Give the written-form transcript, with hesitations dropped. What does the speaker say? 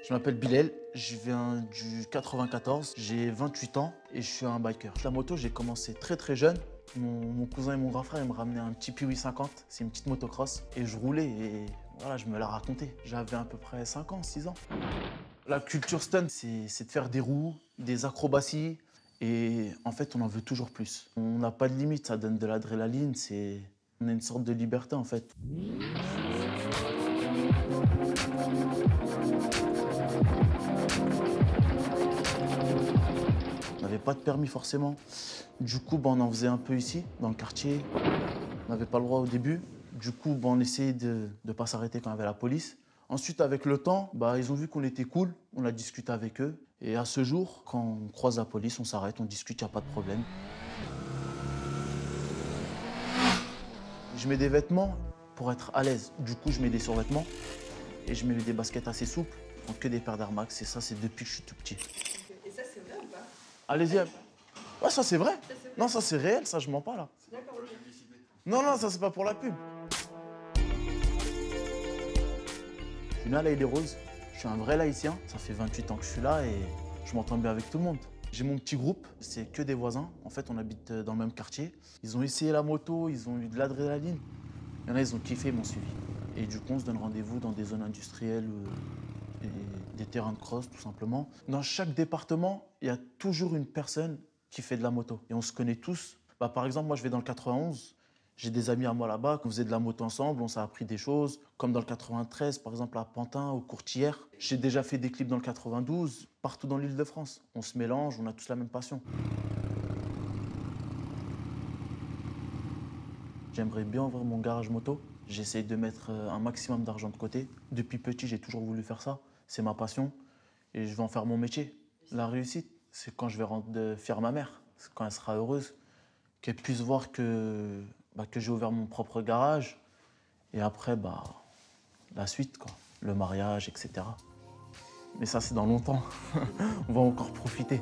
Je m'appelle Bilal, je viens du 94, j'ai 28 ans et je suis un biker. La moto, j'ai commencé très jeune. Mon cousin et mon grand frère ils me ramenaient un petit Piwi 50, c'est une petite motocross. Et je roulais et voilà, je me la racontais. J'avais à peu près 5 ans, 6 ans. La culture stunt, c'est de faire des roues, des acrobaties. Et en fait, on en veut toujours plus. On n'a pas de limite, ça donne de l'adrénaline, on a une sorte de liberté en fait. On n'avait pas de permis forcément. Du coup, on en faisait un peu ici, dans le quartier. On n'avait pas le droit au début. Du coup, on essayait de ne pas s'arrêter quand il y avait la police. Ensuite, avec le temps, ils ont vu qu'on était cool. On a discuté avec eux. Et à ce jour, quand on croise la police, on s'arrête, on discute, il n'y a pas de problème. Je mets des vêtements pour être à l'aise. Du coup, je mets des survêtements et je mets des baskets assez souples. Donc que des paires d'Air Max. Et ça, c'est depuis que je suis tout petit. Et ça, c'est vrai ou pas? Allez-y. Ouais, ça, c'est vrai. Non, ça, c'est réel. Ça, je mens pas, là. D'accord, ok. Non, ça, c'est pas pour la pub. Je suis né à l'Haïe-les-Roses. Je suis un vrai laïcien. Ça fait 28 ans que je suis là et je m'entends bien avec tout le monde. J'ai mon petit groupe, c'est que des voisins. En fait, on habite dans le même quartier. Ils ont essayé la moto, ils ont eu de l'adrénaline. Il y en a, ils ont kiffé, ils m'ont suivi. Et du coup, on se donne rendez-vous dans des zones industrielles et des terrains de cross, tout simplement. Dans chaque département, il y a toujours une personne qui fait de la moto. Et on se connaît tous. Par exemple, moi, je vais dans le 91. J'ai des amis à moi là-bas, qu'on faisait de la moto ensemble, on s'est appris des choses. Comme dans le 93, par exemple, à Pantin, aux Courtières. J'ai déjà fait des clips dans le 92, partout dans l'Île-de-France. On se mélange, on a tous la même passion. J'aimerais bien ouvrir mon garage moto. J'essaye de mettre un maximum d'argent de côté. Depuis petit, j'ai toujours voulu faire ça. C'est ma passion et je vais en faire mon métier. La réussite, c'est quand je vais rendre fière ma mère. C'est quand elle sera heureuse, qu'elle puisse voir que j'ai ouvert mon propre garage. Et après, la suite, quoi. Le mariage, etc. Mais ça, c'est dans longtemps. On va encore profiter.